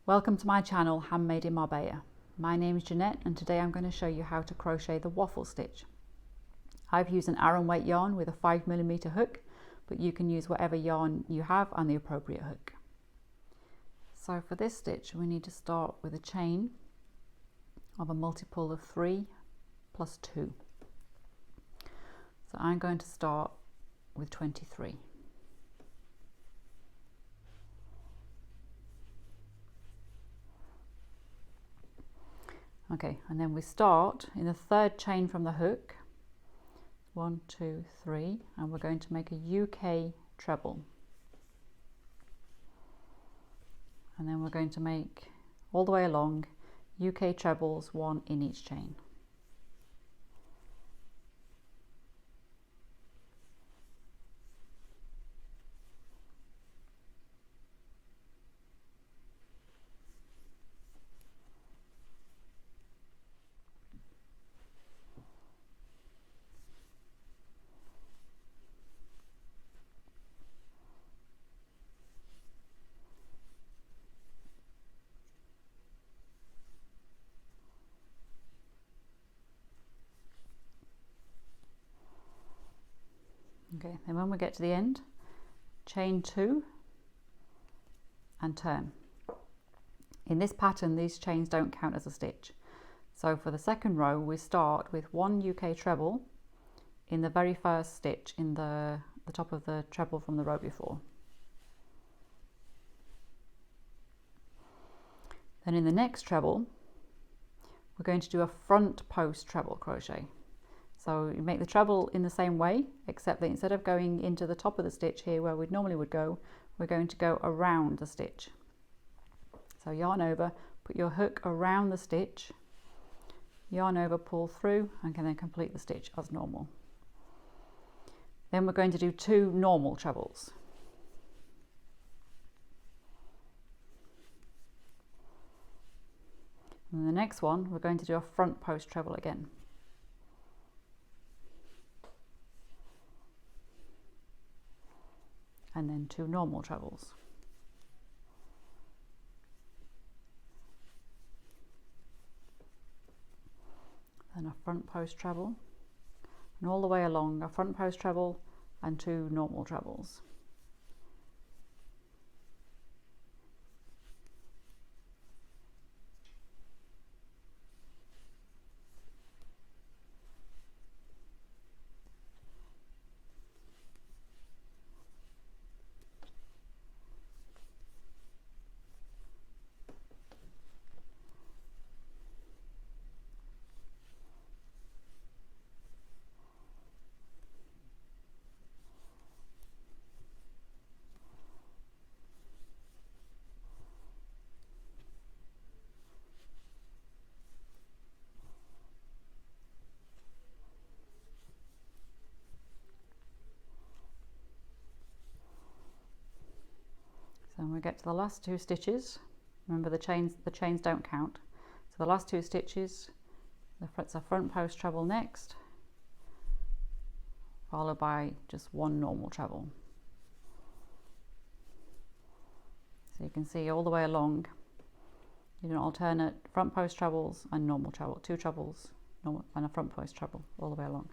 Welcome to my channel, Handmade in Marbella. My name is Jeanette and today I'm going to show you how to crochet the waffle stitch. I've used an Aran weight yarn with a 5mm hook, but you can use whatever yarn you have and the appropriate hook. So for this stitch we need to start with a chain of a multiple of 3 plus 2. So I'm going to start with 23. Okay, and then we start in the third chain from the hook, 1, 2, 3, and we're going to make a UK treble. And then we're going to make all the way along UK trebles, 1 in each chain. Okay, then when we get to the end, chain 2 and turn. In this pattern, these chains don't count as a stitch. So for the second row, we start with 1 UK treble in the very first stitch in the top of the treble from the row before. Then in the next treble, we're going to do a front post treble crochet. So you make the treble in the same way, except that instead of going into the top of the stitch here where we normally would go, we're going to go around the stitch. So yarn over, put your hook around the stitch, yarn over, pull through, and can then complete the stitch as normal. Then we're going to do 2 normal trebles. And the next one, we're going to do a front post treble again. And then 2 normal trebles. Then a front post treble, and all the way along a front post treble and 2 normal trebles. So when we get to the last 2 stitches, remember the chains don't count. So the last 2 stitches, it's a front post treble next, followed by just 1 normal treble. So you can see all the way along, you do alternate front post trebles and normal treble, 2 trebles, normal, and a front post treble all the way along.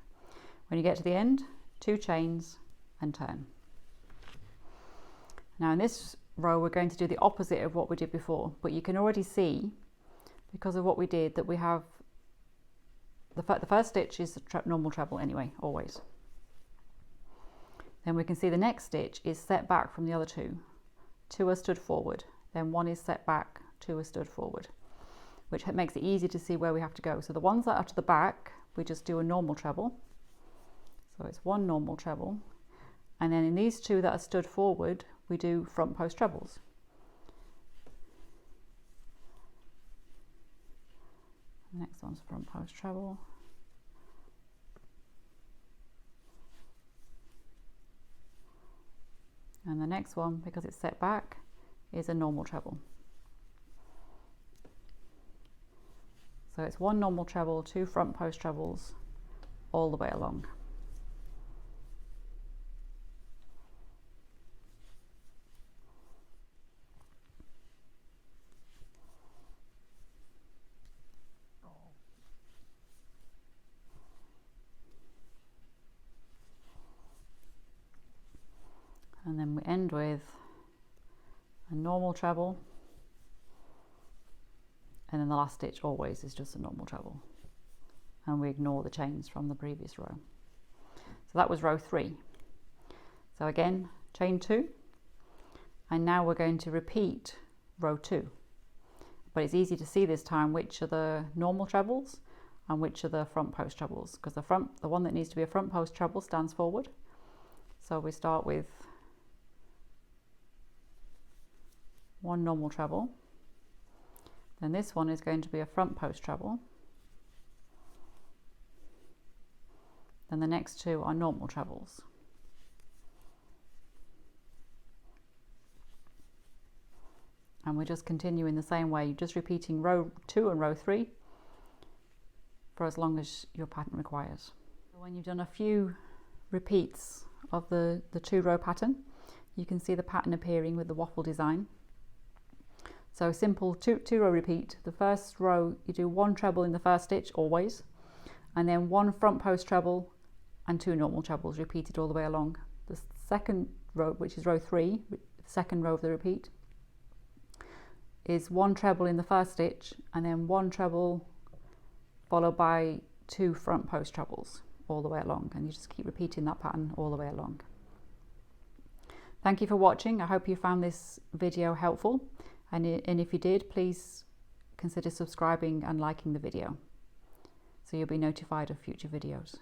When you get to the end, 2 chains and turn. Now in this row we're going to do the opposite of what we did before, but you can already see, because of what we did, that we have the first stitch is the normal treble anyway, always. Then we can see the next stitch is set back from the other 2. 2 are stood forward, then 1 is set back, 2 are stood forward, which makes it easy to see where we have to go. So the ones that are to the back, we just do a normal treble. So it's 1 normal treble, and then in these 2 that are stood forward, we do front post trebles. The next one's front post treble. And the next one, because it's set back, is a normal treble. So it's 1 normal treble, 2 front post trebles all the way along. end with a normal treble, and then the last stitch always is just a normal treble, and we ignore the chains from the previous row. So that was row 3. So again, chain 2, and now we're going to repeat row 2, but it's easy to see this time which are the normal trebles and which are the front post trebles, because the one that needs to be a front post treble stands forward. So we start with 1 normal treble, then this one is going to be a front post treble, then the next 2 are normal trebles. And we just continue in the same way, just repeating row 2 and row 3 for as long as your pattern requires. When you've done a few repeats of the 2-row pattern, you can see the pattern appearing with the waffle design. So simple 2-row repeat. The first row you do 1 treble in the first stitch always, and then 1 front post treble and 2 normal trebles repeated all the way along. The second row, which is row 3, the second row of the repeat, is 1 treble in the first stitch and then 1 treble followed by 2 front post trebles all the way along, and you just keep repeating that pattern all the way along. Thank you for watching. I hope you found this video helpful, and if you did, please consider subscribing and liking the video so you'll be notified of future videos.